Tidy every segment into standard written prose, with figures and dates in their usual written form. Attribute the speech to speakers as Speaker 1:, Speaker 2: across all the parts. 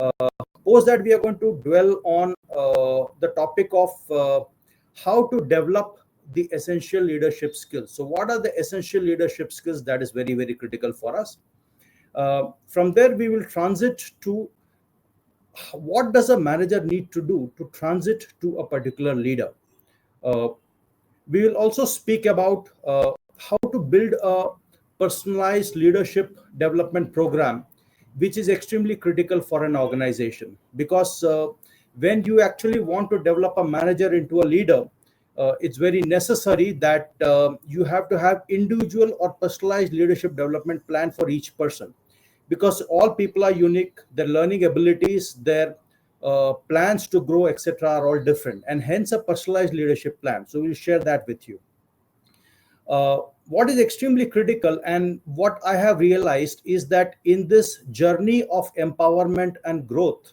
Speaker 1: Post that, we are going to dwell on the topic of how to develop the essential leadership skills. So what are the essential leadership skills that is very, very critical for us? From there, we will transit to what does a manager need to do to transit to a particular leader. Uh, we will also speak about how to build a personalized leadership development program, which is extremely critical for an organization. Because when you actually want to develop a manager into a leader, it's very necessary that you have to have individual or personalized leadership development plan for each person, because all people are unique, their learning abilities, their plans to grow, etc., are all different, and hence a personalized leadership plan. So we'll share that with you. What is extremely critical and what I have realized is that in this journey of empowerment and growth,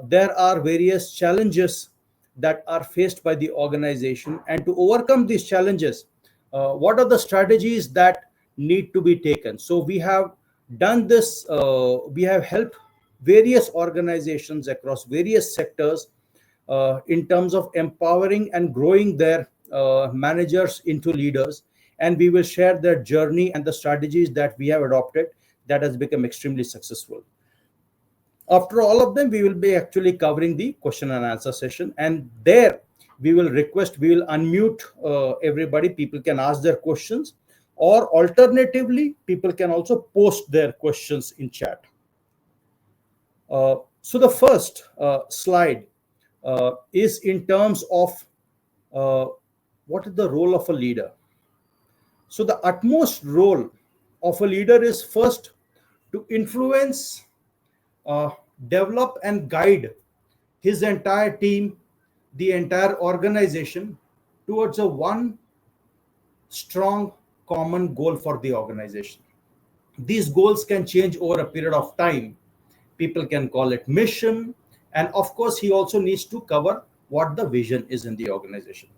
Speaker 1: there are various challenges that are faced by the organization. And to overcome these challenges, what are the strategies that need to be taken? So we have done this, we have helped various organizations across various sectors in terms of empowering and growing their managers into leaders. And we will share their journey and the strategies that we have adopted that has become extremely successful. After all of them, we will be actually covering the question and answer session, and there we will unmute everybody. People can ask their questions, or alternatively, people can also post their questions in chat. So the first slide is in terms of what is the role of a leader. So the utmost role of a leader is first to influence, develop and guide his entire team, the entire organization, towards a one strong common goal for the organization. These goals can change over a period of time. People can call it mission, and of course he also needs to cover what the vision is in the organization.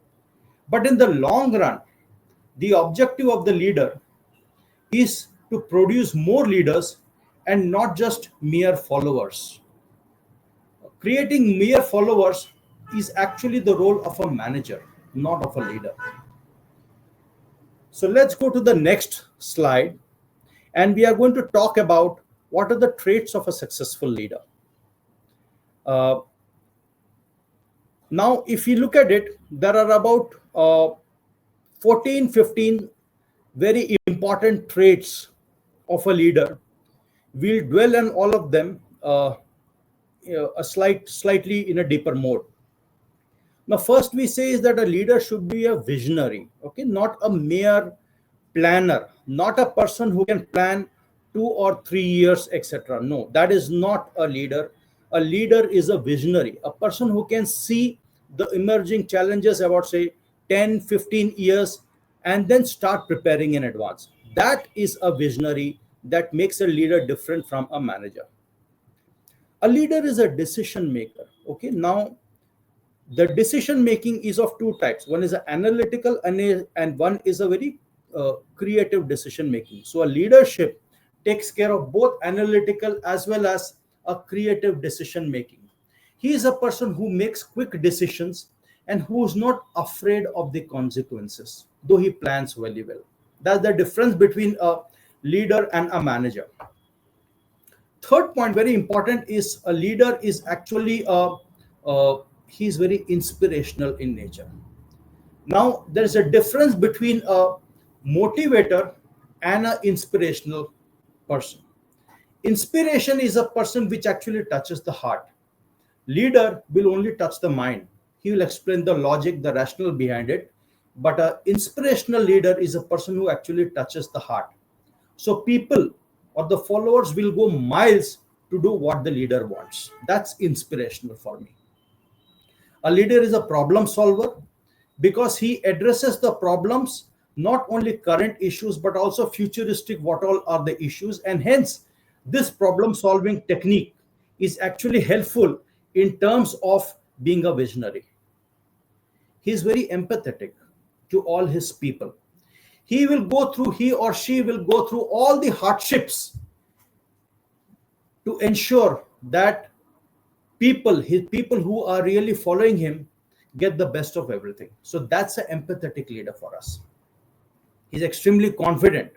Speaker 1: But in the long run, the objective of the leader is to produce more leaders and not just mere followers. Creating mere followers is actually the role of a manager, not of a leader. So let's go to the next slide, and we are going to talk about what are the traits of a successful leader. Now, if you look at it, there are about 14-15 very important traits of a leader. We'll dwell on all of them slightly in a deeper mode. Now, first we say is that a leader should be a visionary, okay, not a mere planner, not a person who can plan 2 or 3 years, etc. No, that is not a leader. A leader is a visionary, a person who can see the emerging challenges about, say, 10, 15 years and then start preparing in advance. That is a visionary that makes a leader different from a manager. A leader is a decision maker. Okay, now the decision making is of two types. One is analytical, and one is a very creative decision making. So a leadership takes care of both analytical as well as a creative decision making. He is a person who makes quick decisions and who is not afraid of the consequences, though he plans very well. That's the difference between a leader and a manager. Third point, very important, is a leader is actually he's very inspirational in nature. Now, there is a difference between a motivator and an inspirational person. Inspiration is a person which actually touches the heart. Leader will only touch the mind. He will explain the logic, the rationale behind it. But an inspirational leader is a person who actually touches the heart. So people or the followers will go miles to do what the leader wants. That's inspirational for me. A leader is a problem solver because he addresses the problems, not only current issues, but also futuristic, what all are the issues. And hence, this problem solving technique is actually helpful in terms of being a visionary. He is very empathetic to all his people. He or she will go through all the hardships to ensure that people who are really following him get the best of everything. So that's an empathetic leader for us. He's extremely confident.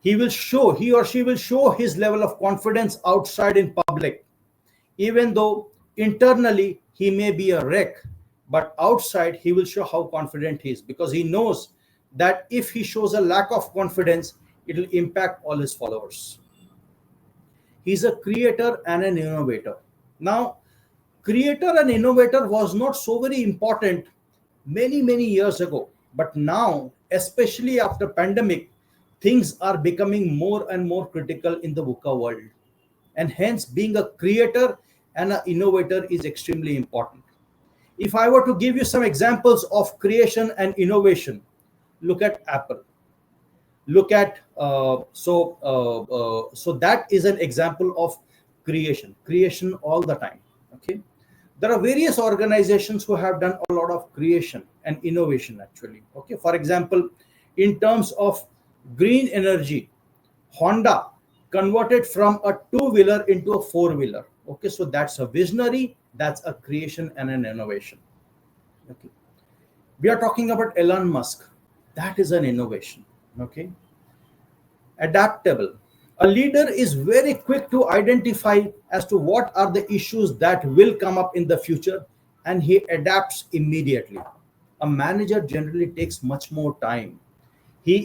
Speaker 1: He or she will show his level of confidence outside in public, even though internally he may be a wreck, but outside he will show how confident he is, because he knows that if he shows a lack of confidence, it will impact all his followers. He's a creator and an innovator. Now, creator and innovator was not so very important many years ago, but now, especially after pandemic, things are becoming more and more critical in the VUCA world, and hence being a creator and an innovator is extremely important. If I were to give you some examples of creation and innovation, look at Apple. Look at so that is an example of creation all the time. Okay, there are various organizations who have done a lot of creation and innovation actually. Okay, for example, in terms of green energy, Honda converted from a two-wheeler into a four-wheeler. Okay, so that's a visionary, that's a creation and an innovation. Okay, we are talking about Elon Musk. That is an innovation. Okay, adaptable. A leader is very quick to identify as to what are the issues that will come up in the future, and he adapts immediately. A manager generally takes much more time. He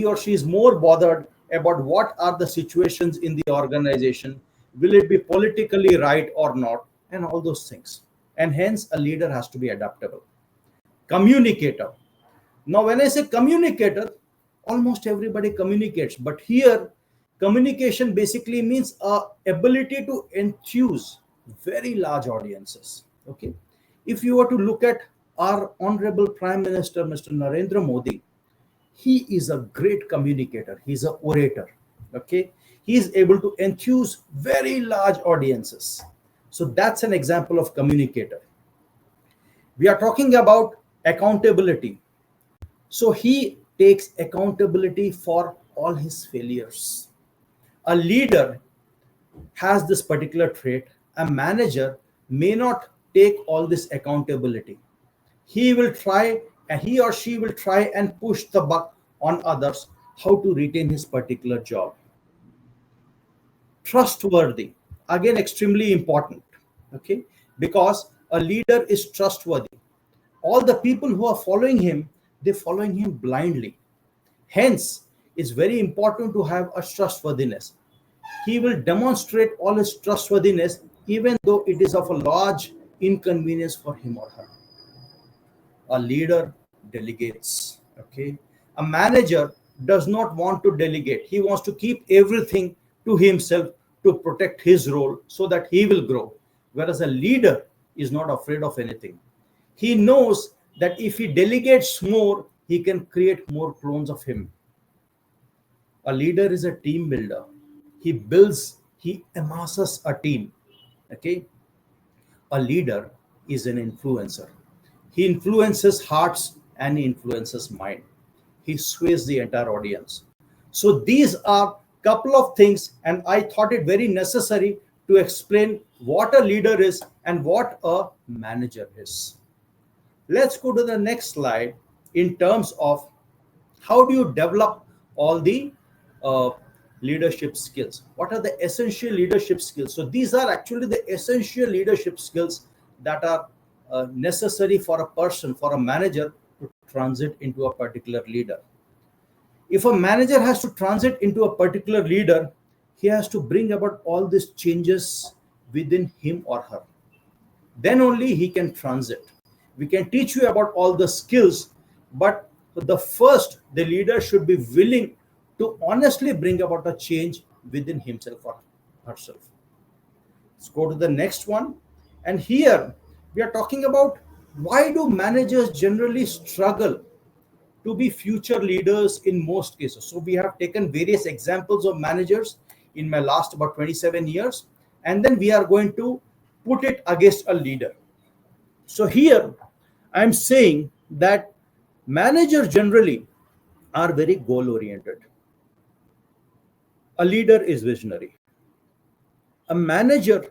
Speaker 1: or she is more bothered about what are the situations in the organization, will it be politically right or not, and all those things. And hence, a leader has to be adaptable. Communicator. Now, when I say communicator, almost everybody communicates, but here, communication basically means ability to enthuse very large audiences. Okay, if you were to look at our honorable Prime Minister, Mr. Narendra Modi, he is a great communicator. He's an orator. Okay, he is able to enthuse very large audiences. So that's an example of communicator. We are talking about accountability. So he takes accountability for all his failures. A leader has this particular trait. A manager may not take all this accountability. He will try, and he or she will try and push the buck on others how to retain his particular job. Trustworthy, again, extremely important. Okay, because a leader is trustworthy. All the people who are following him, they're following him blindly. Hence, it's very important to have a trustworthiness. He will demonstrate all his trustworthiness even though it is of a large inconvenience for him or her. A leader delegates. Okay, a manager does not want to delegate. He wants to keep everything to himself to protect his role so that he will grow. Whereas a leader is not afraid of anything. He knows that if he delegates more, he can create more clones of him. A leader is a team builder. He amasses a team. Okay, a leader is an influencer. He influences hearts and he influences mind. He sways the entire audience. So these are couple of things, and I thought it very necessary to explain what a leader is and what a manager is. Let's go to the next slide in terms of how do you develop all the uh, leadership skills. What are the essential leadership skills? So these are actually the essential leadership skills that are necessary for a person, for a manager to transit into a particular leader. If a manager has to transit into a particular leader, he has to bring about all these changes within him or her. Then only he can transit. We can teach you about all the skills, but the leader should be willing to honestly bring about a change within himself or herself. Let's go to the next one. And here we are talking about why do managers generally struggle to be future leaders in most cases. So we have taken various examples of managers in my last about 27 years, and then we are going to put it against a leader. So here I'm saying that managers generally are very goal oriented. A leader is visionary. A manager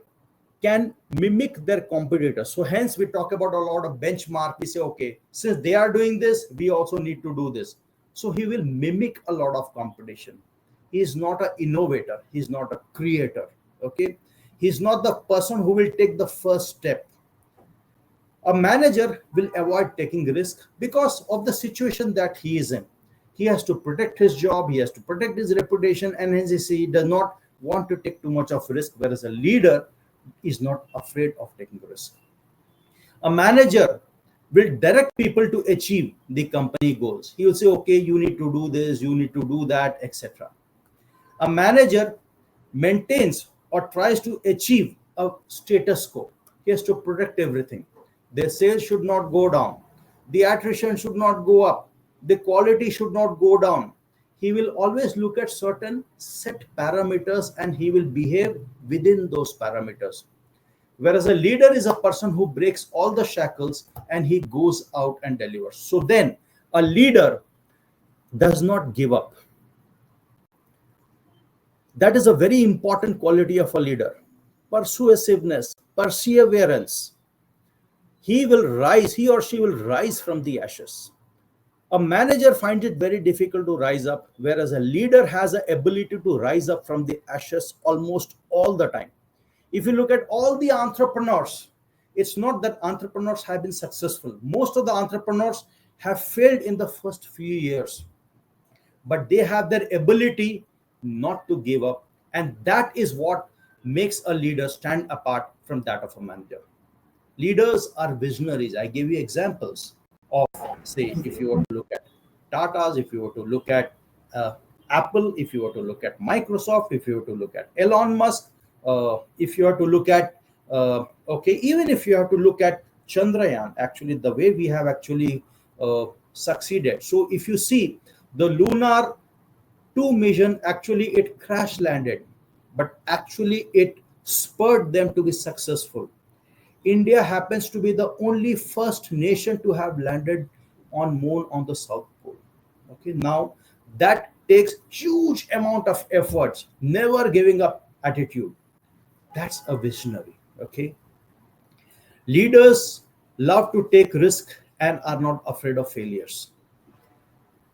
Speaker 1: can mimic their competitors. So hence we talk about a lot of benchmark. We say, okay, since they are doing this, we also need to do this. So he will mimic a lot of competition. He is not an innovator. He's not a creator. Okay. He's not the person who will take the first step. A manager will avoid taking risk because of the situation that he is in. He has to protect his job, he has to protect his reputation, and hence he does not want to take too much of risk, whereas a leader is not afraid of taking risk. A manager will direct people to achieve the company goals. He will say, okay, you need to do this, you need to do that, etc. A manager maintains or tries to achieve a status quo. He has to protect everything. Their sales should not go down. The attrition should not go up. The quality should not go down. He will always look at certain set parameters and he will behave within those parameters. Whereas a leader is a person who breaks all the shackles and he goes out and delivers. So then a leader does not give up. That is a very important quality of a leader. Persuasiveness, perseverance. He will rise, he or she will rise from the ashes. A manager finds it very difficult to rise up, whereas a leader has the ability to rise up from the ashes almost all the time. If you look at all the entrepreneurs, it's not that entrepreneurs have been successful. Most of the entrepreneurs have failed in the first few years, but they have their ability not to give up. And that is what makes a leader stand apart from that of a manager. Leaders are visionaries. I gave you examples of, say, if you were to look at Tata's, if you were to look at Apple, if you were to look at Microsoft, if you were to look at Elon Musk, if you are to look at, okay, even if you have to look at Chandrayaan, actually, the way we have actually succeeded. So if you see the Lunar 2 mission, actually it crash landed, but actually it spurred them to be successful. India happens to be the only first nation to have landed on moon on the South Pole. Okay, now that takes huge amount of efforts, never giving up attitude. That's a visionary. Okay, leaders love to take risk and are not afraid of failures.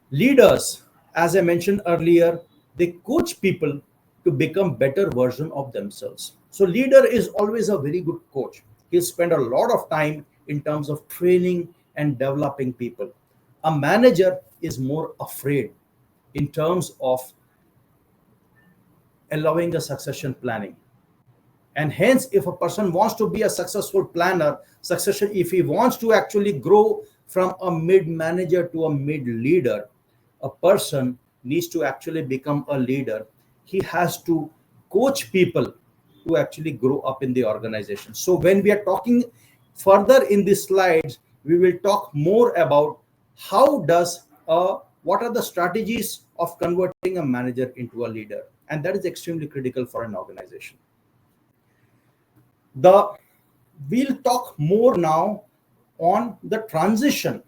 Speaker 1: Leaders, as I mentioned earlier, they coach people to become better version of themselves. So leader is always a very good coach. He'll spend a lot of time in terms of training and developing people. A manager is more afraid in terms of allowing a succession planning. And hence, if a person wants to be a successful planner, succession, if he wants to actually grow from a mid manager to a mid leader, a person needs to actually become a leader. He has to coach people to actually grow up in the organization. So when we are talking further in the slides, we will talk more about how does what are the strategies of converting a manager into a leader, and that is extremely critical for an organization. The We'll talk more now on the transition,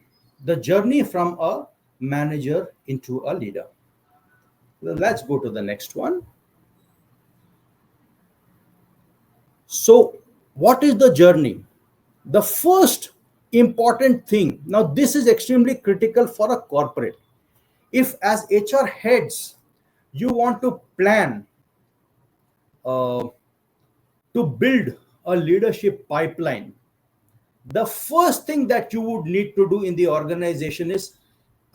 Speaker 1: the journey from a manager into a leader. Let's go to the next one. So what is the journey? The first important thing, now this is extremely critical for a corporate. If as HR heads you want to plan uh, to build a leadership pipeline, the first thing that you would need to do in the organization is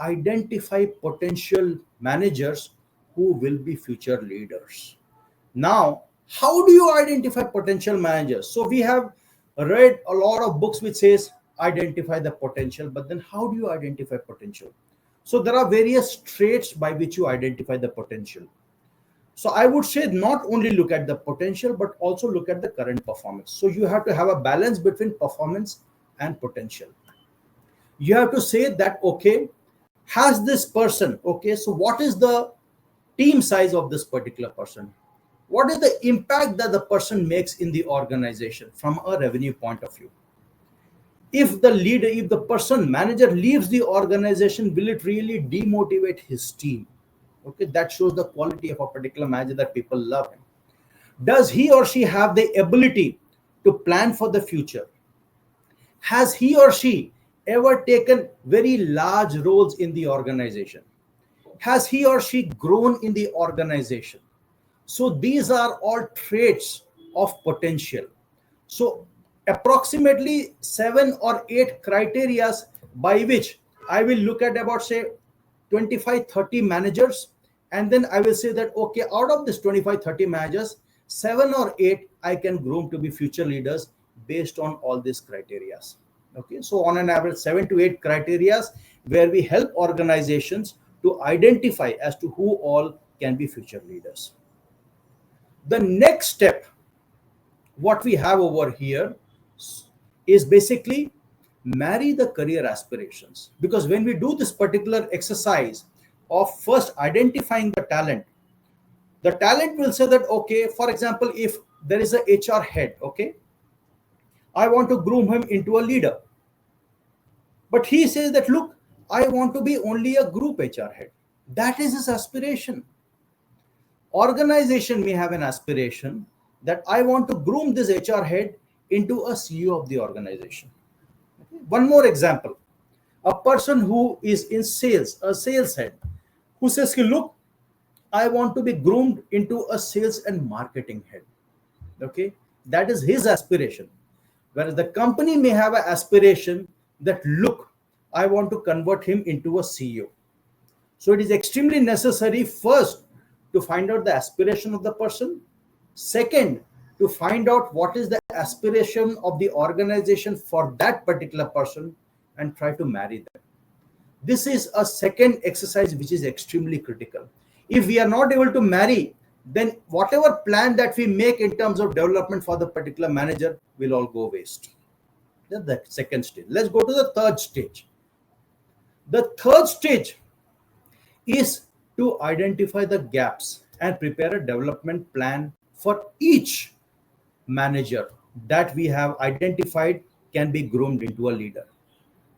Speaker 1: identify potential managers who will be future leaders. Now, how do you identify potential managers? So we have read a lot of books which says identify the potential, but then how do you identify potential? So there are various traits by which you identify the potential. So I would say not only look at the potential, but also look at the current performance. So you have to have a balance between performance and potential. You have to say that, okay, has this person, okay, so what is the team size of this particular person? What is the impact that the person makes in the organization from a revenue point of view? If the leader, if the person manager leaves the organization, will it really demotivate his team? Okay, that shows the quality of a particular manager, that people love him. Does he or she have the ability to plan for the future? Has he or she ever taken very large roles in the organization? Has he or she grown in the organization? So these are all traits of potential. So approximately 7 or 8 criteria by which I will look at about say 25-30 managers, and then I will say that okay, out of this 25-30 managers, 7 or 8 I can groom to be future leaders based on all these criteria. Okay, so on an average 7 to 8 criteria where we help organizations to identify as to who all can be future leaders. The next step, what we have over here, is basically marry the career aspirations. Because when we do this particular exercise of first identifying the talent will say that okay, for example, if there is a HR head, okay, I want to groom him into a leader. But he says that look, I want to be only a group HR head. That is his aspiration. Organization may have an aspiration that I want to groom this HR head into a CEO of the organization. One more example, a person who is in sales, a sales head, who says, look, I want to be groomed into a sales and marketing head. Okay, that is his aspiration. Whereas the company may have an aspiration that, look, I want to convert him into a CEO. So it is extremely necessary first to find out the aspiration of the person. Second, to find out what is the aspiration of the organization for that particular person and try to marry them. This is a second exercise which is extremely critical. If we are not able to marry, then whatever plan that we make in terms of development for the particular manager will all go waste. That's the second stage. Let's go to the third stage. The third stage is to identify the gaps and prepare a development plan for each manager that we have identified can be groomed into a leader.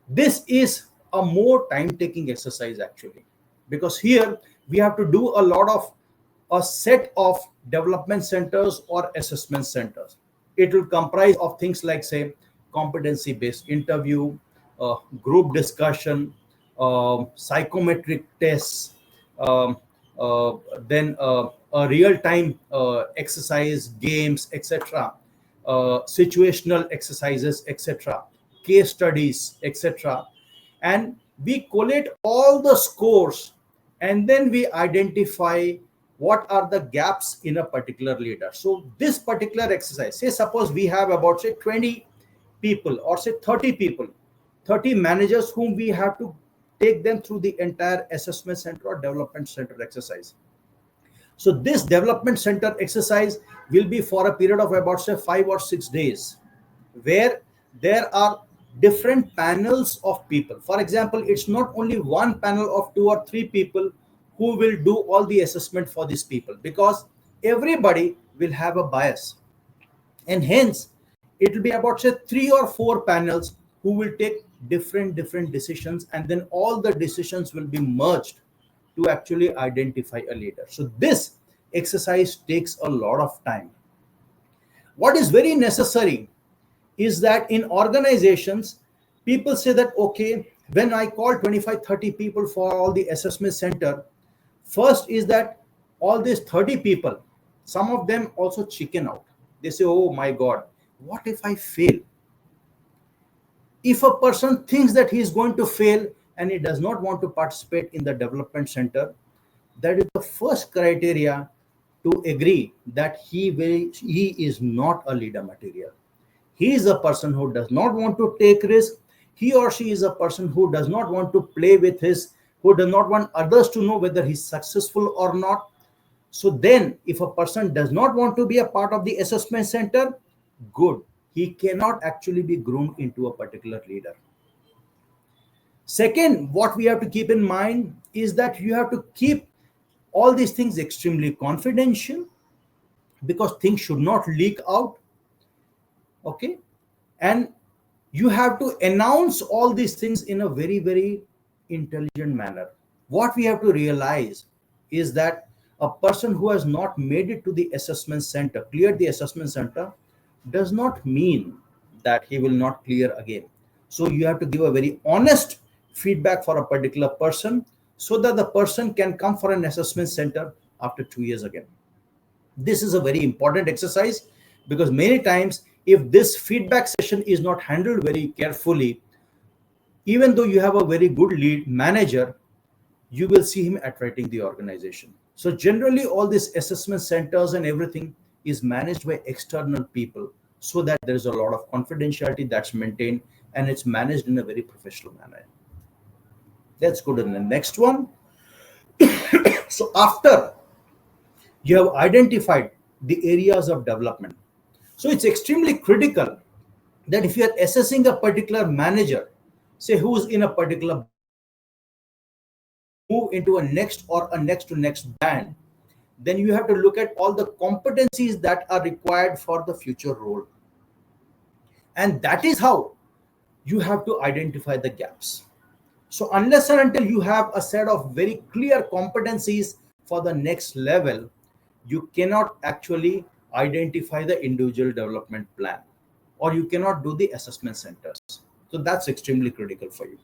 Speaker 1: This is a more time-taking exercise actually, because here we have to do a lot of a set of development centers or assessment centers. It will comprise of things like say competency-based interview, group discussion, psychometric tests, um, then a real-time exercise, games, etc., situational exercises, etc., case studies, etc. And we collate all the scores, and then we identify what are the gaps in a particular leader. So this particular exercise, say suppose we have about say 20 people or say 30 people, 30 managers whom we have to take them through the entire assessment center or development center exercise. So this development center exercise will be for a period of about say 5 or 6 days, where there are different panels of people. For example, it's not only one panel of 2 or 3 people who will do all the assessment for these people, because everybody will have a bias, and hence it will be about say 3 or 4 panels who will take different decisions, and then all the decisions will be merged to actually identify a leader. So this exercise takes a lot of time. What is very necessary is that in organizations, people say that okay, when I call 25-30 people for all the assessment center, first is that all these 30 people, some of them also chicken out. They say, oh my god, what if I fail? If a person thinks that he is going to fail and he does not want to participate in the development center, that is the first criteria to agree that he is not a leader material. He is a person who does not want to take risk. He or she is a person who does not want to play with who does not want others to know whether he's successful or not. So then if a person does not want to be a part of the assessment center, good, he cannot actually be groomed into a particular leader. Second, what we have to keep in mind is that you have to keep all these things extremely confidential, because things should not leak out. Okay, and you have to announce all these things in a very intelligent manner. What we have to realize is that a person who has not made it to the assessment center, cleared the assessment center, does not mean that he will not clear again. So you have to give a very honest feedback for a particular person so that the person can come for an assessment center after 2 years again. This is a very important exercise because many times, if this feedback session is not handled very carefully, even though you have a very good lead manager, you will see him attriting the organization. So generally, all these assessment centers and everything is managed by external people so that there is a lot of confidentiality that's maintained and it's managed in a very professional manner. Let's go to the next one. So after you have identified the areas of development, so it's extremely critical that if you are assessing a particular manager, say who's in a particular move into a next or a next to next band, then you have to look at all the competencies that are required for the future role. And that is how you have to identify the gaps. So unless and until you have a set of very clear competencies for the next level, you cannot actually identify the individual development plan, or you cannot do the assessment centers. So that's extremely critical for you.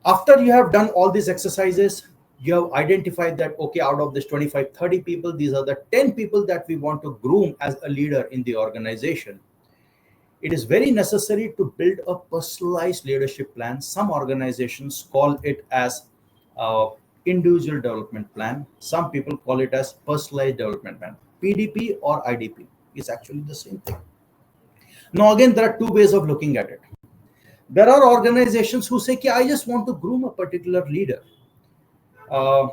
Speaker 1: After you have done all these exercises, you have identified that, okay, out of this 25, 30 people, these are the 10 people that we want to groom as a leader in the organization. It is very necessary to build a personalized leadership plan. Some organizations call it as individual development plan. Some people call it as personalized development plan. PDP or IDP is actually the same thing. Now, again, there are two ways of looking at it. There are organizations who say, I just want to groom a particular leader uh,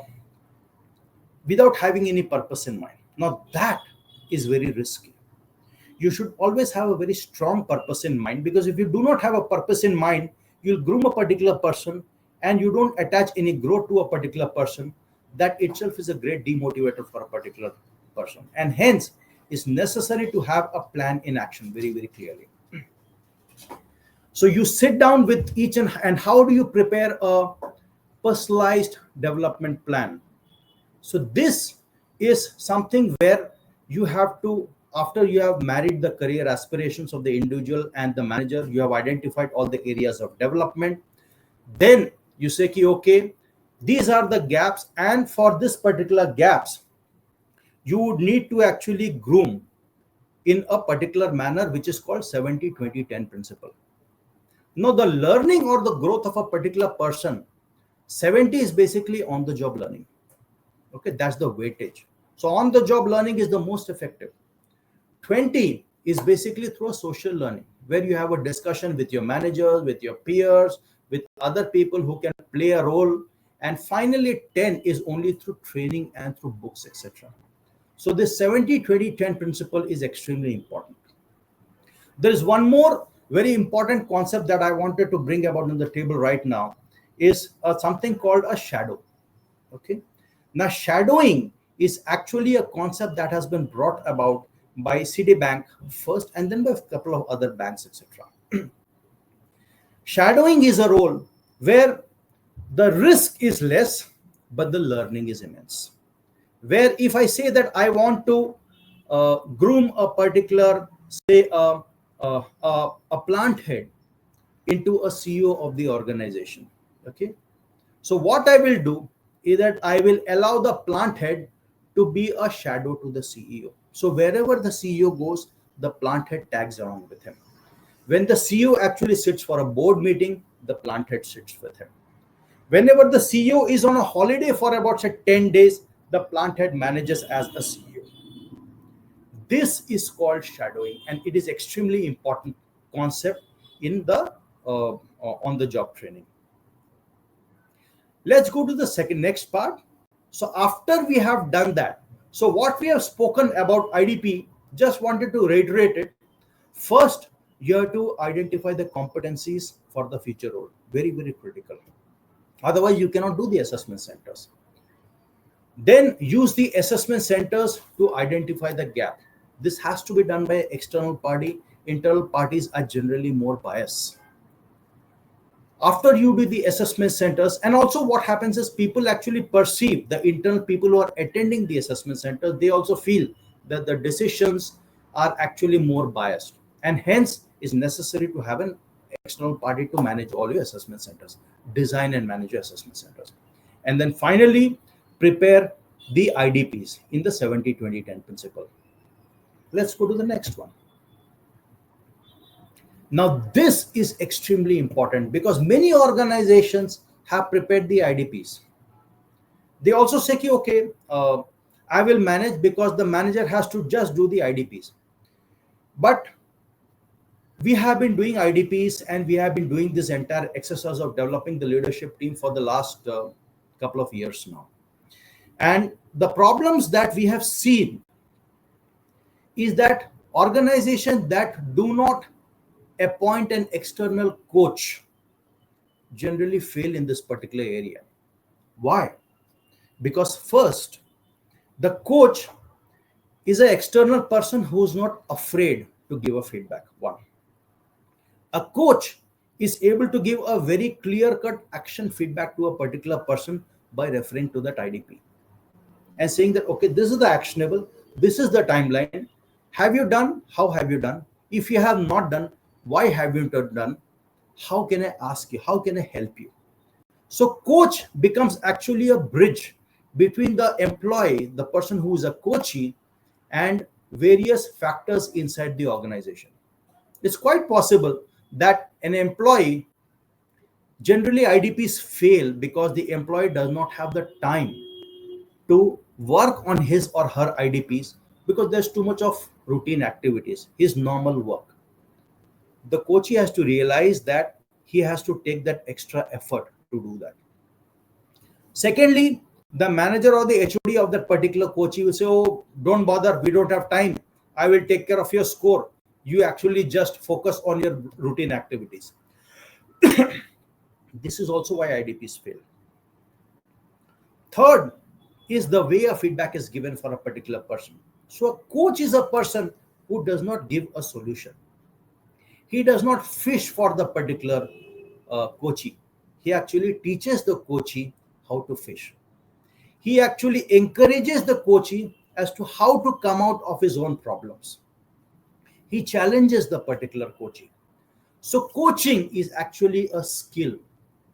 Speaker 1: without having any purpose in mind. Now, that is very risky. You should always have a very strong purpose in mind, because if you do not have a purpose in mind, you'll groom a particular person and you don't attach any growth to a particular person. That itself is a great demotivator for a particular person. And hence, it's necessary to have a plan in action very, very clearly. So you sit down with each and how do you prepare a personalized development plan? So this is something where you have to, after you have married the career aspirations of the individual and the manager, you have identified all the areas of development. Then you say, okay, these are the gaps, and for this particular gaps, you would need to actually groom in a particular manner, which is called 70-20-10 principle. Now, the learning or the growth of a particular person, 70 is basically on the job learning. Okay, that's the weightage. So on the job learning is the most effective. 20 is basically through a social learning, where you have a discussion with your managers, with your peers, with other people who can play a role. And finally, 10 is only through training and through books, etc. So this 70-20-10 principle is extremely important. There is one more very important concept that I wanted to bring about on the table right now, is something called a shadow. Okay. Now, shadowing is actually a concept that has been brought about by Citibank first, and then by a couple of other banks, etc. Shadowing is a role where the risk is less, but the learning is immense. Where if I say that I want to groom a particular, say, a plant head into a CEO of the organization, okay? So what I will do is that I will allow the plant head to be a shadow to the CEO. So wherever the CEO goes, the plant head tags along with him. When the CEO actually sits for a board meeting, the plant head sits with him. Whenever the CEO is on a holiday for about, say, 10 days, the plant head manages as a CEO. This is called shadowing, and it is extremely important concept in the on the job training. Let's go to the next part. So after we have done that, so what we have spoken about IDP, just wanted to reiterate it. First, you have to identify the competencies for the future role. Very, very critical. Otherwise, you cannot do the assessment centers. Then use the assessment centers to identify the gap. This has to be done by an external party. Internal parties are generally more biased. After you do the assessment centers, and also what happens is people actually perceive, the internal people who are attending the assessment center, they also feel that the decisions are actually more biased, and hence it's necessary to have an external party to manage all your assessment centers, design and manage your assessment centers. And then finally, prepare the IDPs in the 70-20-10 principle. Let's go to the next one. Now, this is extremely important because many organizations have prepared the IDPs. They also say, okay, I will manage because the manager has to just do the IDPs. But we have been doing IDPs and we have been doing this entire exercise of developing the leadership team for the last couple of years now. And the problems that we have seen is that organizations that do not appoint an external coach generally fail in this particular area. Why? Because first, the coach is an external person who's not afraid to give a feedback. One, a coach is able to give a very clear cut action feedback to a particular person by referring to that IDP and saying that, okay, this is the actionable, this is the timeline. Have you done? How have you done? If you have not done, why have you not done? How can I ask you? How can I help you? So coach becomes actually a bridge between the employee, the person who is a coachee, and various factors inside the organization. It's quite possible that an employee, generally IDPs fail because the employee does not have the time to work on his or her IDPs because there's too much of routine activities, his normal work. The coachee has to realize that he has to take that extra effort to do that. Secondly, the manager or the HOD of that particular coachee will say, oh, don't bother, we don't have time. I will take care of your score. You actually just focus on your routine activities. This is also why IDPs fail. Third is the way a feedback is given for a particular person. So a coach is a person who does not give a solution. He does not fish for the particular coachee. He actually teaches the coachee how to fish. He actually encourages the coachee as to how to come out of his own problems. He challenges the particular coachee. So coaching is actually a skill.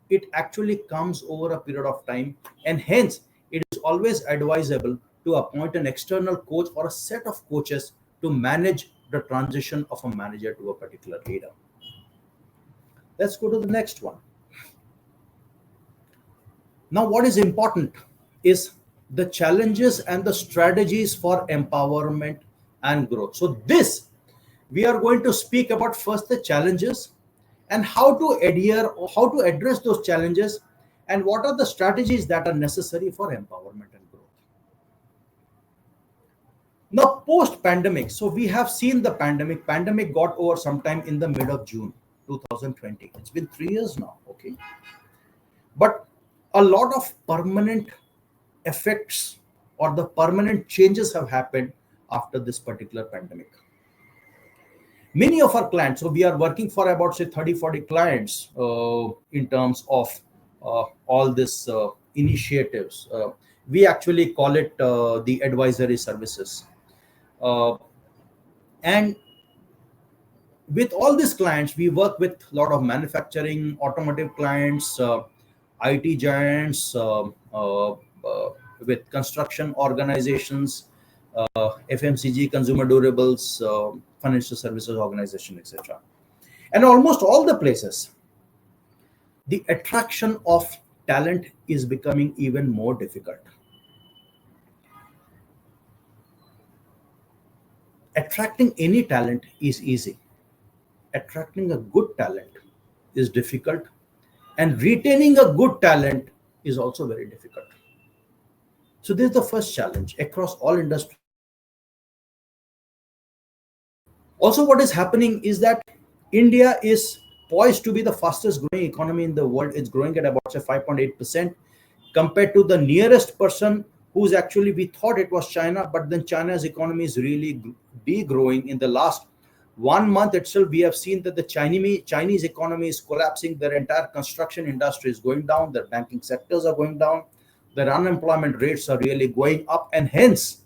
Speaker 1: It actually comes over a period of time, and hence it is always advisable to appoint an external coach or a set of coaches to manage the transition of a manager to a particular leader. Let's go to the next one. Now, what is important is the challenges and the strategies for empowerment and growth. So this, we are going to speak about first the challenges and how to adhere or how to address those challenges and what are the strategies that are necessary for empowerment and growth. Now, post-pandemic, so we have seen the pandemic. Pandemic got over sometime in the mid of June 2020. It's been 3 years now, okay? But a lot of permanent effects or the permanent changes have happened after this particular pandemic. Many of our clients, so we are working for about say 30-40 clients in terms of all this initiatives. We actually call it the advisory services. And with all these clients, we work with a lot of manufacturing, automotive clients, IT giants, with construction organizations, FMCG, consumer durables, financial services organization, etc. And almost all the places, the attraction of talent is becoming even more difficult. Attracting any talent is easy. Attracting a good talent is difficult, and retaining a good talent is also very difficult. So this is the first challenge across all industries. Also, what is happening is that India is poised to be the fastest growing economy in the world. It's growing at about say 5.8% compared to the nearest person who's actually, we thought it was China, but then China's economy is really degrowing. In the last 1 month itself, we have seen that the Chinese economy is collapsing. Their entire construction industry is going down. Their banking sectors are going down. Their unemployment rates are really going up. And hence,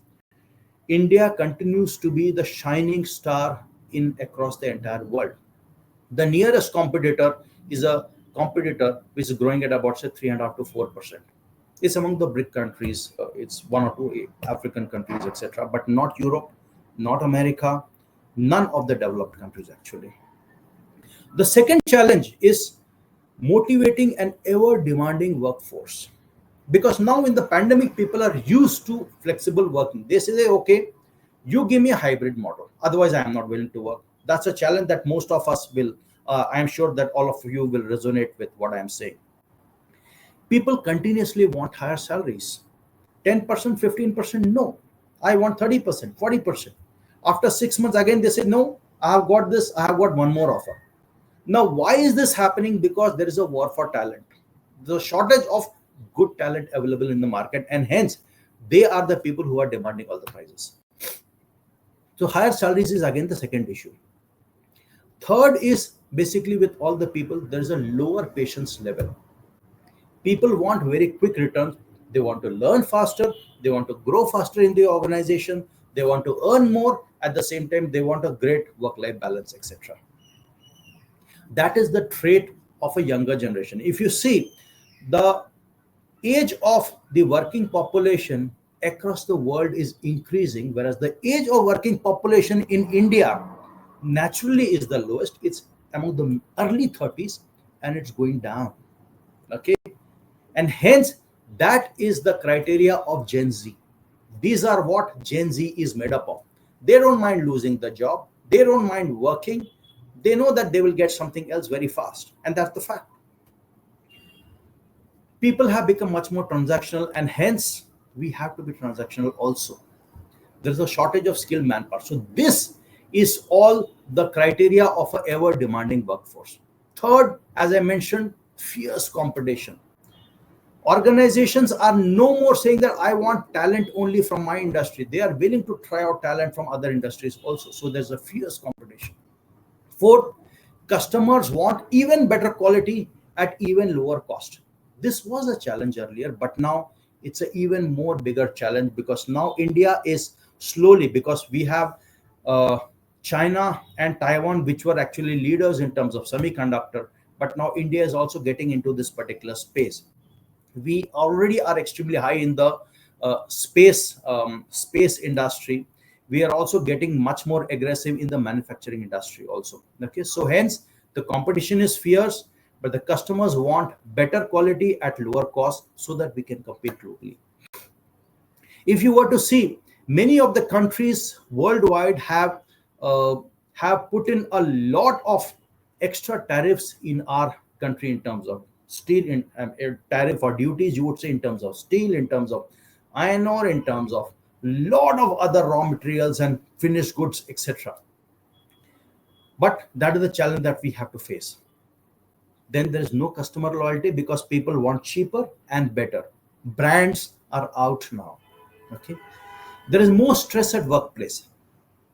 Speaker 1: India continues to be the shining star in across the entire world. The nearest competitor is a competitor which is growing at about say 3.5 to 4%. It's among the BRIC countries. It's one or two African countries, etc. But not Europe, not America, none of the developed countries actually. The second challenge is motivating an ever demanding workforce, because now in the pandemic people are used to flexible working. They say, okay, you give me a hybrid model, otherwise I am not willing to work. That's a challenge that most of us will, I am sure that all of you will resonate with what I am saying. People continuously want higher salaries. 10%, 15%, no. I want 30%, 40%. After 6 months, again, they say, no, I have got this, I have got one more offer. Now, why is this happening? Because there is a war for talent. The shortage of good talent available in the market, and hence, they are the people who are demanding all the prices. So, higher salaries is again the second issue. Third is basically with all the people, there is a lower patience level. People want very quick returns. They want to learn faster. They want to grow faster in the organization. They want to earn more. At the same time, they want a great work-life balance, etc. That is the trait of a younger generation. If you see, the age of the working population across the world is increasing, whereas the age of working population in India naturally is the lowest. It's among the early 30s, and it's going down. Okay, and hence that is the criteria of Gen Z. These are what Gen Z is made up of. They don't mind losing the job, they don't mind working, they know that they will get something else very fast, and that's the fact. People have become much more transactional, and hence we have to be transactional also. There's a shortage of skilled manpower. So this is all the criteria of a ever demanding workforce. Third, as I mentioned, fierce competition. Organizations are no more saying that I want talent only from my industry. They are willing to try out talent from other industries also. So there's a fierce competition. Fourth, customers want even better quality at even lower cost. This was a challenge earlier, but now it's an even more bigger challenge, because now India is slowly, because we have uh, China and Taiwan, which were actually leaders in terms of semiconductor, but now India is also getting into this particular space. We already are extremely high in the space industry. We are also getting much more aggressive in the manufacturing industry also. Okay, so hence the competition is fierce, but the customers want better quality at lower cost so that we can compete globally. If you were to see, many of the countries worldwide uh, have put in a lot of extra tariffs in our country in terms of steel, in tariff or duties, you would say, in terms of steel, in terms of iron ore, in terms of lot of other raw materials and finished goods, etc. But that is the challenge that we have to face. Then there is no customer loyalty, because people want cheaper and better. Brands are out now. Okay, there is more stress at workplace.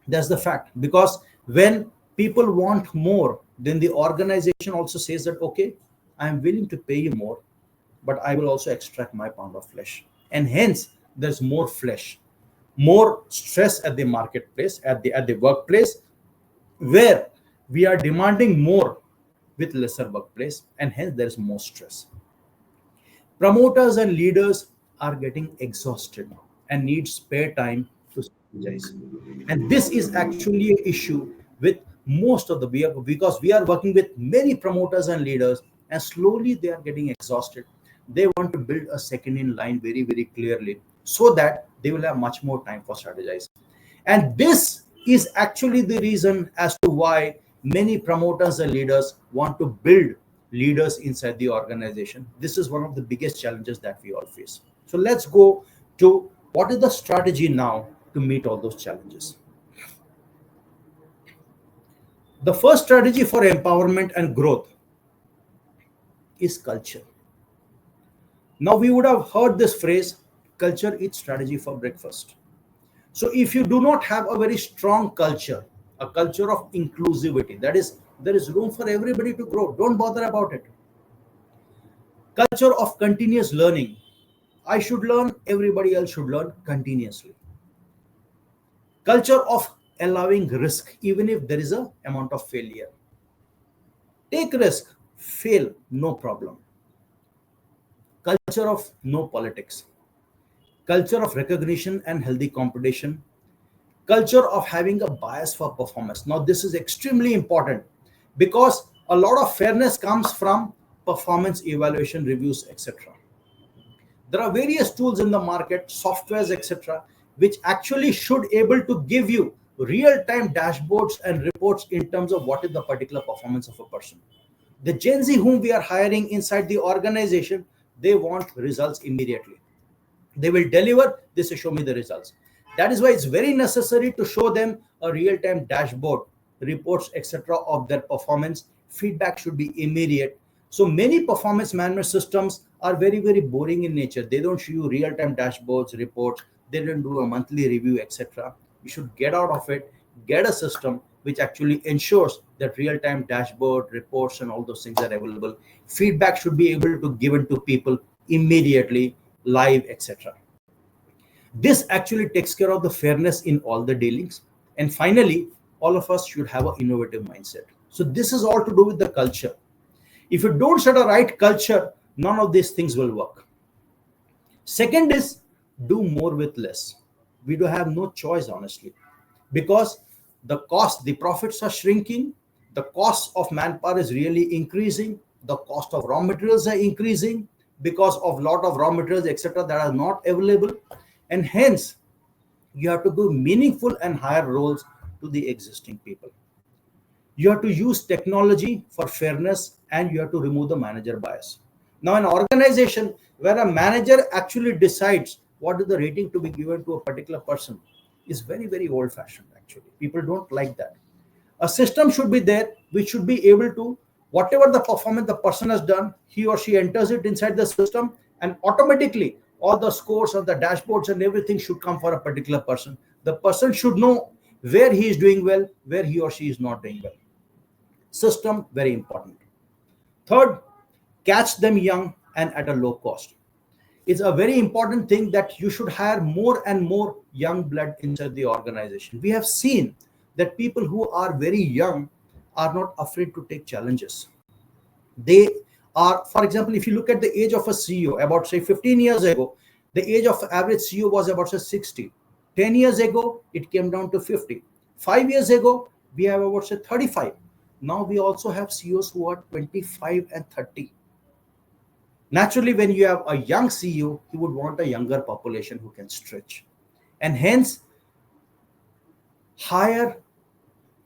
Speaker 1: That's the fact, because when people want more, then the organization also says that, okay, I am willing to pay you more, but I will also extract my pound of flesh. And hence there's more flesh, more stress at the marketplace, at the workplace, where we are demanding more with lesser workplace, and hence there is more stress. Promoters and leaders are getting exhausted and need spare time to strategize. And this is actually an issue with most of the, because we are working with many promoters and leaders, and slowly they are getting exhausted. They want to build a second in line very, very clearly, so that they will have much more time for strategizing. And this is actually the reason as to why many promoters and leaders want to build leaders inside the organization. This is one of the biggest challenges that we all face. So let's go to what is the strategy now to meet all those challenges. The first strategy for empowerment and growth is culture. Now, we would have heard this phrase, culture eats strategy for breakfast. So if you do not have a very strong culture, a culture of inclusivity, that is, there is room for everybody to grow, don't bother about it. Culture of continuous learning. I should learn, everybody else should learn continuously. Culture of allowing risk, even if there is a amount of failure. Take risk, fail, no problem. Culture of no politics. Culture of recognition and healthy competition. Culture of having a bias for performance. Now, this is extremely important because a lot of fairness comes from performance evaluation reviews, etc. There are various tools in the market, softwares, etc., which actually should able to give you real-time dashboards and reports in terms of what is the particular performance of a person. The Gen Z whom we are hiring inside the organization, they want results immediately. They will deliver this to show me the results. That is why it's very necessary to show them a real-time dashboard, reports, etc. of their performance. Feedback should be immediate. So many performance management systems are very, very boring in nature. They don't show you real-time dashboards, reports. They don't do a monthly review, etc. You should get out of it, get a system which actually ensures that real-time dashboard, reports, and all those things are available. Feedback should be able to given to people immediately, live, etc. This actually takes care of the fairness in all the dealings. And finally, all of us should have an innovative mindset. So this is all to do with the culture. If you don't set a right culture, none of these things will work. Second is do more with less. We do have no choice, honestly, because the cost, the profits are shrinking, the cost of manpower is really increasing, the cost of raw materials are increasing because of lot of raw materials, etc., that are not available, and hence you have to give meaningful and higher roles to the existing people. You have to use technology for fairness, and you have to remove the manager bias. Now, an organization where a manager actually decides what is the rating to be given to a particular person is very, very old fashioned. Actually, people don't like that. A system should be there which should be able to, whatever the performance the person has done, he or she enters it inside the system, and automatically all the scores of the dashboards and everything should come for a particular person. The person should know where he is doing well, where he or she is not doing well. System, very important. Third, catch them young and at a low cost. It's a very important thing that you should hire more and more young blood inside the organization. We have seen that people who are very young are not afraid to take challenges. They are, for example, if you look at the age of a CEO, about say 15 years ago, the age of average CEO was about say 60. 10 years ago, it came down to 50. 5 years ago, we have about say 35. Now we also have CEOs who are 25 and 30. Naturally, when you have a young CEO, you would want a younger population who can stretch. And hence, hire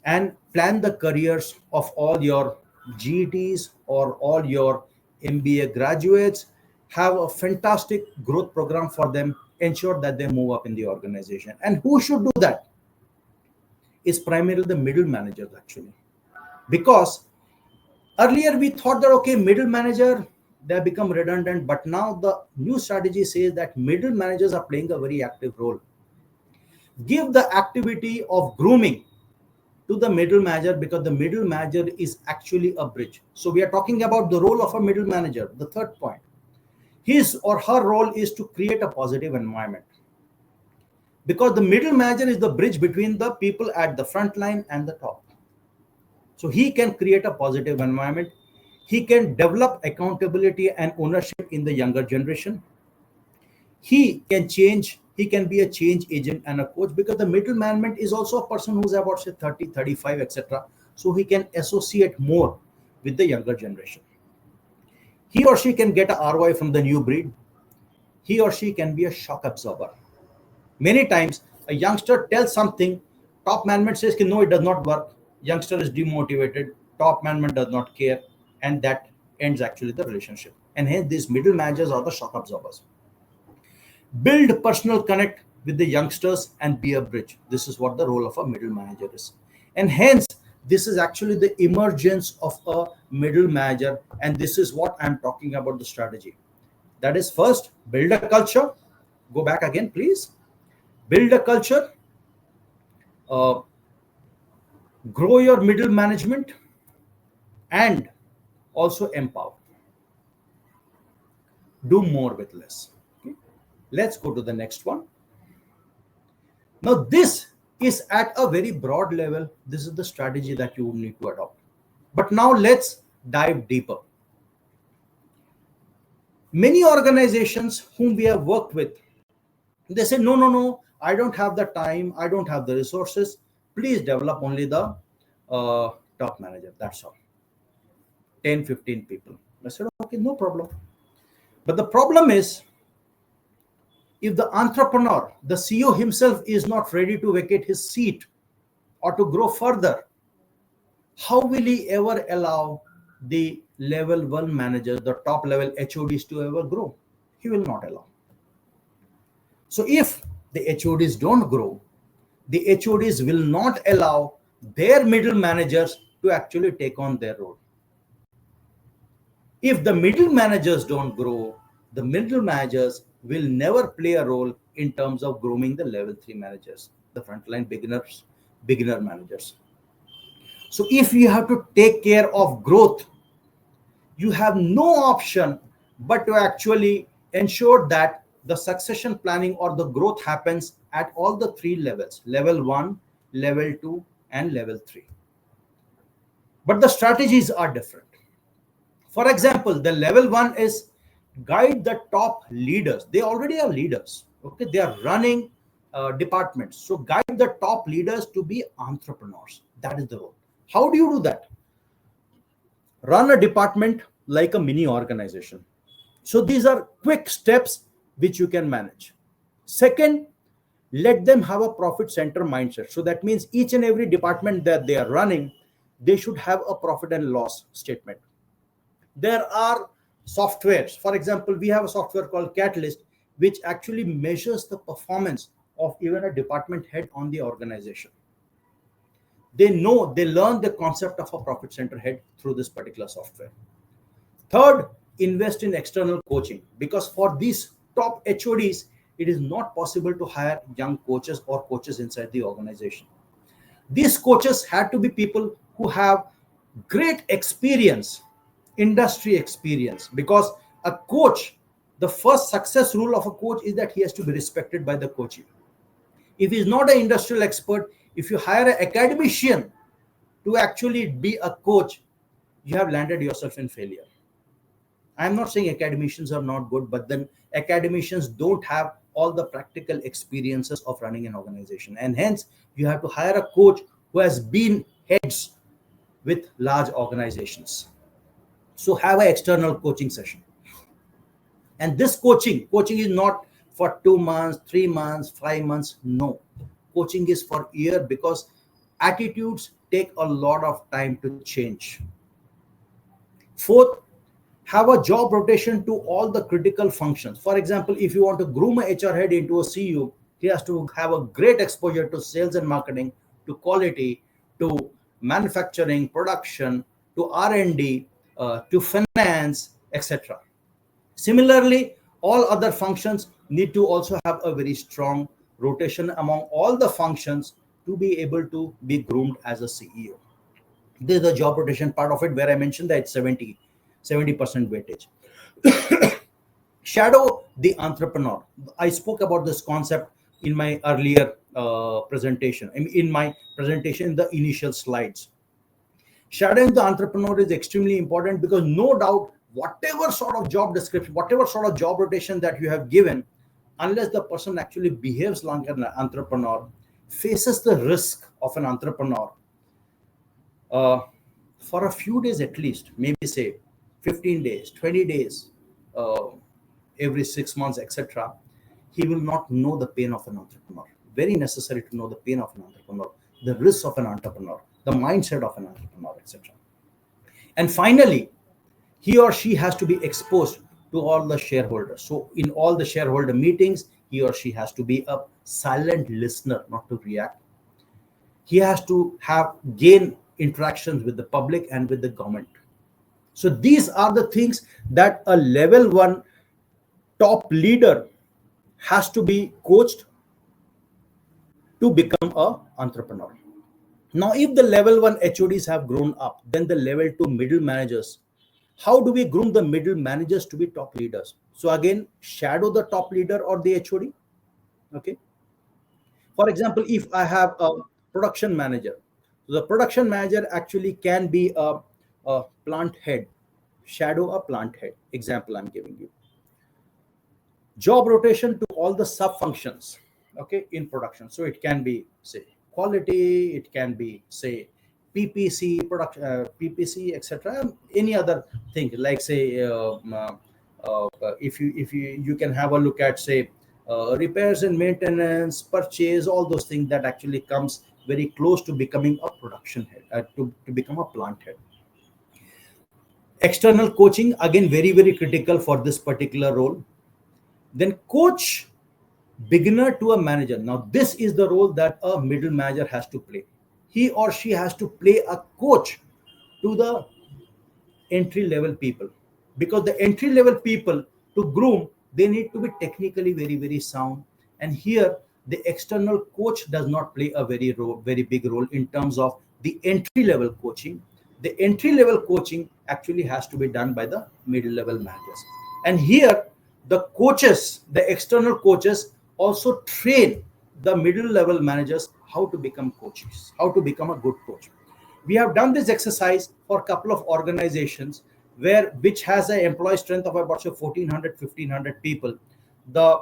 Speaker 1: and plan the careers of all your GETs or all your MBA graduates. Have a fantastic growth program for them. Ensure that they move up in the organization. And who should do that? Is primarily the middle managers, actually. Because earlier we thought that, okay, middle manager, they have become redundant, but now the new strategy says that middle managers are playing a very active role. Give the activity of grooming to the middle manager, because the middle manager is actually a bridge. So we are talking about the role of a middle manager. The third point, his or her role is to create a positive environment, because the middle manager is the bridge between the people at the front line and the top. So he can create a positive environment. He can develop accountability and ownership in the younger generation. He can change, he can be a change agent and a coach, because the middle management is also a person who's about say 30, 35, etc. So he can associate more with the younger generation. He or she can get a ROI from the new breed. He or she can be a shock absorber. Many times a youngster tells something, top management says no, it does not work. Youngster is demotivated, top management does not care, and that ends actually the relationship. And hence these middle managers are the shock absorbers. Build personal connect with the youngsters and be a bridge. This is what the role of a middle manager is. And hence, this is actually the emergence of a middle manager. And this is what I'm talking about the strategy. That is, first, build a culture. Go back again, please. Build a culture. Uh, Grow your middle management, and also empower. Do more with less. Okay? Let's go to the next one. Now, this is at a very broad level. This is the strategy that you would need to adopt. But now let's dive deeper. Many organizations whom we have worked with, they say, no, no, no, I don't have the time, I don't have the resources. Please develop only the top manager. That's all. 10, 15 people. I said, okay, no problem. But the problem is, if the entrepreneur, the CEO himself is not ready to vacate his seat or to grow further, how will he ever allow the level one managers, the top level HODs to ever grow? He will not allow. So if the HODs don't grow, the HODs will not allow their middle managers to actually take on their role. If the middle managers don't grow, the middle managers will never play a role in terms of grooming the level 3 managers, the frontline beginner managers. So if you have to take care of growth, you have no option but to actually ensure that the succession planning or the growth happens at all the three levels: level 1, level 2, and level 3. But the strategies are different. For example, the level 1 is guide the top leaders. They already are leaders. Okay, they are running departments. So guide the top leaders to be entrepreneurs. That is the role. How do you do that? Run a department like a mini organization. So these are quick steps which you can manage. Second, let them have a profit center mindset. So that means each and every department that they are running, they should have a profit and loss statement. There are softwares. For example, we have a software called Catalyst, which actually measures the performance of even a department head on the organization. They learn the concept of a profit center head through this particular software. Third, invest in external coaching, because for these top HODs, it is not possible to hire young coaches or coaches inside the organization. These coaches had to be people who have great experience, industry experience, because a coach, the first success rule of a coach is that he has to be respected by the coachee. If he's not an industrial expert, if you hire an academician to actually be a coach, you have landed yourself in failure. I'm not saying academicians are not good, but then academicians don't have all the practical experiences of running an organization. And hence, you have to hire a coach who has been heads with large organizations. So have an external coaching session. And this coaching is not for 2 months, 3 months, 5 months. No. Coaching is for year, because attitudes take a lot of time to change. Fourth, have a job rotation to all the critical functions. For example, if you want to groom a HR head into a CEO, he has to have a great exposure to sales and marketing, to quality, to manufacturing, production, to R&D, to finance, etc. Similarly, all other functions need to also have a very strong rotation among all the functions to be able to be groomed as a CEO. This is the job rotation part of it, where I mentioned that it's 70% weightage. Shadow the entrepreneur. I spoke about this concept in my earlier presentation, in my presentation in the initial slides. Shadowing the entrepreneur is extremely important, because no doubt, whatever sort of job description, whatever sort of job rotation that you have given, unless the person actually behaves like an entrepreneur, faces the risk of an entrepreneur, for a few days at least, maybe say 15 days, 20 days, uh, every 6 months, etc., he will not know the pain of an entrepreneur. Very necessary to know the pain of an entrepreneur, the risks of an entrepreneur, the mindset of an entrepreneur, etc. And finally, he or she has to be exposed to all the shareholders. So in all the shareholder meetings, he or she has to be a silent listener, not to react. He has to have gain interactions with the public and with the government. So these are the things that a level 1 top leader has to be coached to become a entrepreneur. Now, if the level 1 HODs have grown up, then the level 2 middle managers, how do we groom the middle managers to be top leaders? So again, shadow the top leader or the HOD. Okay. For example, if I have a production manager, so the production manager actually can be a plant head, shadow a plant head. Example I'm giving you. Job rotation to all the sub functions, okay, in production. So it can be, say, quality, it can be, say, ppc production, ppc, etc. Any other thing, like, say, if you can have a look at, say, repairs and maintenance, purchase, all those things that actually comes very close to becoming a production head, to become a plant head. External coaching, again, very very critical for this particular role. Then coach beginner to a manager. Now, this is the role that a middle manager has to play. He or she has to play a coach to the entry level people, because the entry level people, to groom, they need to be technically very very sound. And here the external coach does not play a very big role in terms of the entry level coaching. The entry level coaching actually has to be done by the middle level managers. And here the coaches, the external coaches, also train the middle level managers how to become coaches, how to become a good coach. We have done this exercise for a couple of organizations, where which has an employee strength of about, say, 1400 1500 people. The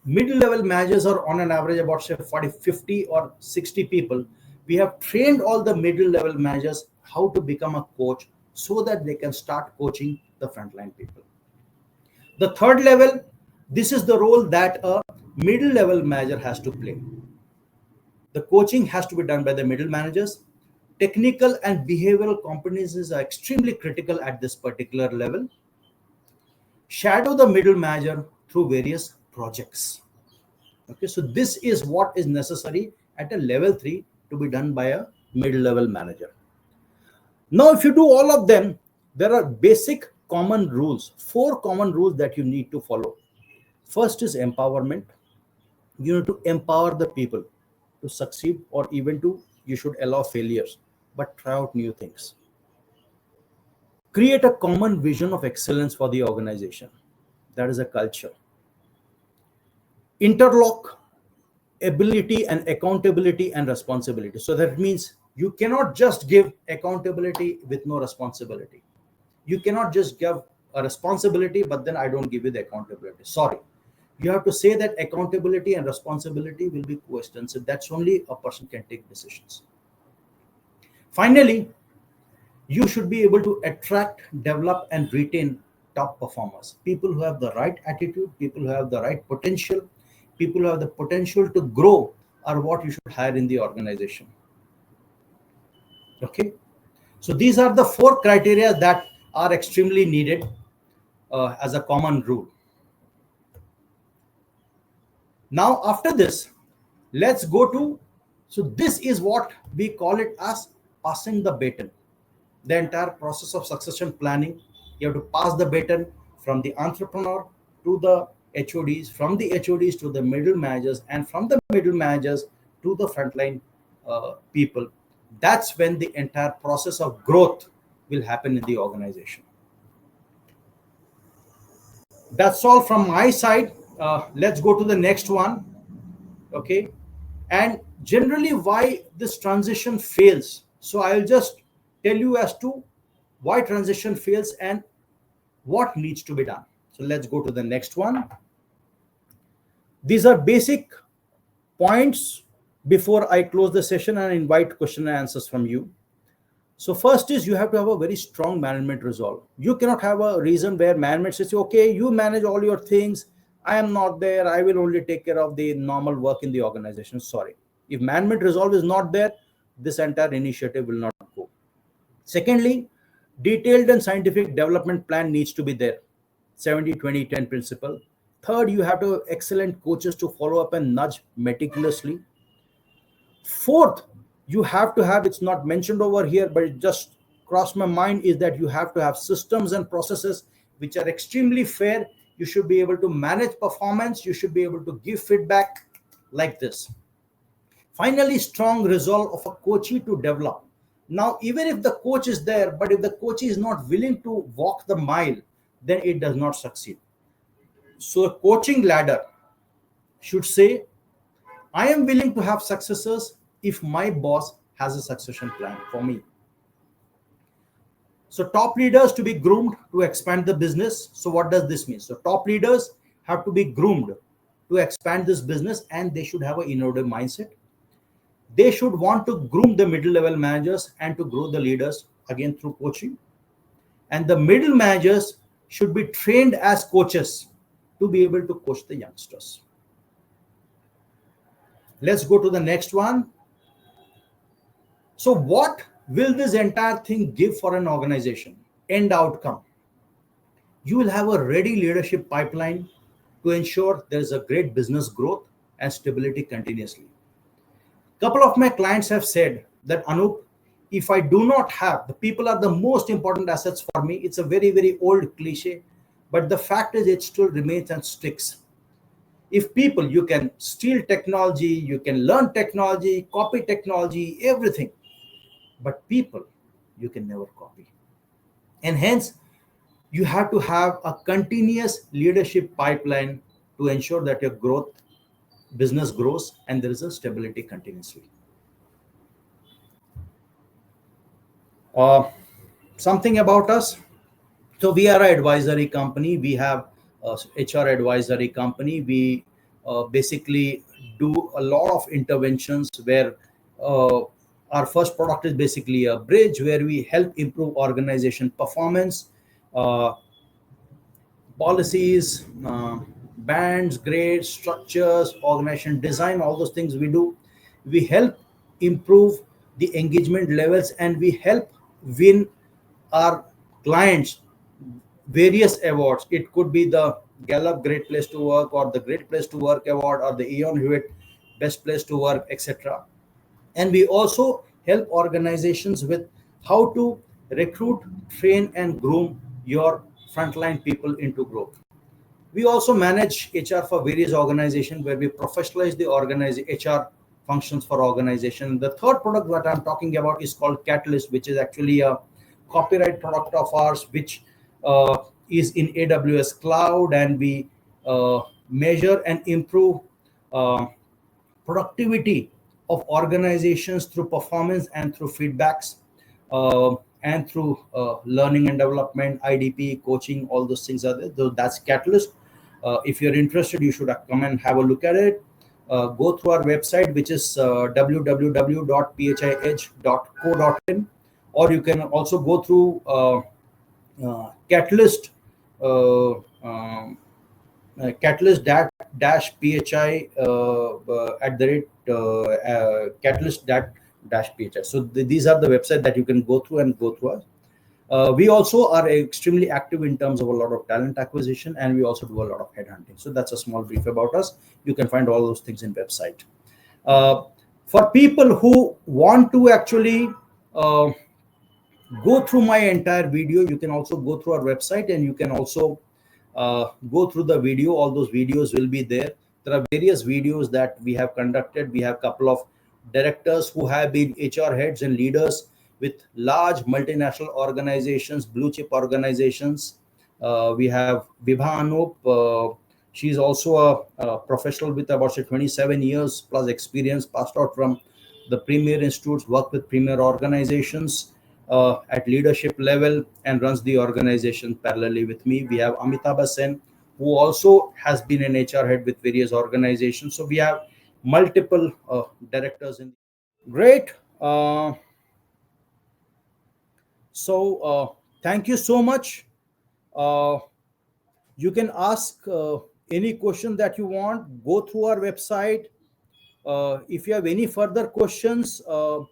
Speaker 1: middle level managers are on an average about, say, 40 50 or 60 people. We have trained all the middle level managers how to become a coach, so that they can start coaching the frontline people. The third level, this is the role that a middle level manager has to play. The coaching has to be done by the middle managers. Technical and behavioral competencies are extremely critical at this particular level. Shadow the middle manager through various projects. Okay, so this is what is necessary at a level 3 to be done by a middle level manager. Now, if you do all of them, there are basic common rules, 4 common rules that you need to follow. First is empowerment. You need to empower the people to succeed, or even to, you should allow failures, but try out new things. Create a common vision of excellence for the organization. That is a culture. Interlock ability and accountability and responsibility. So that means you cannot just give accountability with no responsibility. You cannot just give a responsibility, but then I don't give you the accountability. Sorry. You have to say that accountability and responsibility will be coextensive. That's only a person can take decisions. Finally, you should be able to attract, develop, and retain top performers. People who have the right attitude, people who have the right potential, people who have the potential to grow are what you should hire in the organization. Okay. So these are the 4 criteria that are extremely needed as a common rule. Now, after this, let's go to, so this is what we call it as passing the baton. The entire process of succession planning, you have to pass the baton from the entrepreneur to the HODs, from the HODs to the middle managers, and from the middle managers to the frontline people. That's when the entire process of growth will happen in the organization. That's all from my side. Let's go to the next one. Okay. And generally, why this transition fails. So I'll just tell you as to why transition fails and what needs to be done. So let's go to the next one. These are basic points before I close the session and invite question and answers from you. So first is, you have to have a very strong management resolve. You cannot have a reason where management says, okay, you manage all your things, I am not there, I will only take care of the normal work in the organization. Sorry. If management resolve is not there, this entire initiative will not go. Secondly, detailed and scientific development plan needs to be there. 70-20-10 principle. Third, you have to have excellent coaches to follow up and nudge meticulously. Fourth, you have to have, it's not mentioned over here, but it just crossed my mind, is that you have to have systems and processes which are extremely fair. You should be able to manage performance. You should be able to give feedback like this. Finally, strong resolve of a coachee to develop. Now, even if the coach is there, but if the coach is not willing to walk the mile, then it does not succeed. So a coaching ladder should say, I am willing to have successors if my boss has a succession plan for me. So top leaders to be groomed to expand the business. So what does this mean? So top leaders have to be groomed to expand this business, and they should have an innovative mindset. They should want to groom the middle level managers and to grow the leaders again through coaching. And the middle managers should be trained as coaches to be able to coach the youngsters. Let's go to the next one. So what will this entire thing give for an organization? End outcome. You will have a ready leadership pipeline to ensure there is a great business growth and stability continuously. Couple of my clients have said that, Anup, if I do not have, the people are the most important assets for me. It's a very, very old cliche, but the fact is it still remains and sticks. If people, you can steal technology, you can learn technology, copy technology, everything, but people, you can never copy. And hence, you have to have a continuous leadership pipeline to ensure that your growth, business grows, and there is a stability continuously. Uh, Something about us. So we are an advisory company. We have a HR advisory company. We basically do a lot of interventions where uh, our first product is basically a bridge where we help improve organization performance, uh, policies, bands, grades, structures, organization design, all those things we do. We help improve the engagement levels, and we help win our clients various awards. It could be the Gallup Great Place to Work, or the Great Place to Work Award, or the Eon Hewitt Best Place to Work, etc. And we also help organizations with how to recruit, train, and groom your frontline people into growth. We also manage HR for various organizations where we professionalize the HR functions for organization. The third product that I'm talking about is called Catalyst, which is actually a copyright product of ours, which is in AWS cloud, and we measure and improve uh, productivity of organizations through performance and through feedbacks, and through learning and development, IDP, coaching, all those things are there. So that's Catalyst. If you're interested, you should come and have a look at it. Go through our website, which is www.phiedge.co.in, or you can also go through Catalyst, catalyst dash phi at the rate catalyst dash phi. So these are the website that you can go through and go through us. We also are extremely active in terms of a lot of talent acquisition, and we also do a lot of headhunting. So that's a small brief about us. You can find all those things in website. uh, for people who want to actually go through my entire video, you can also go through our website, and you can also go through the video. All those videos will be there. There are various videos that we have conducted. We have a couple of directors who have been HR heads and leaders with large multinational organizations, blue chip organizations. We have Vibha Anup. She's also a professional with about say 27 years plus experience, passed out from the premier institutes, worked with premier organizations at leadership level, and runs the organization parallelly with me. We have Amitabh Sen, who also has been an HR head with various organizations. So we have multiple directors in. Great. Thank you so much. Uh, you can ask any question that you want. Go through our website. If you have any further questions, our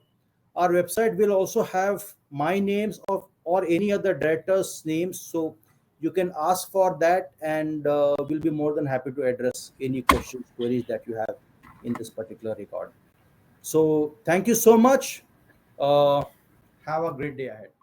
Speaker 1: website will also have my names of or any other directors' names, so you can ask for that, and we'll be more than happy to address any questions, queries that you have in this particular regard. So, thank you so much. Uh, have a great day ahead.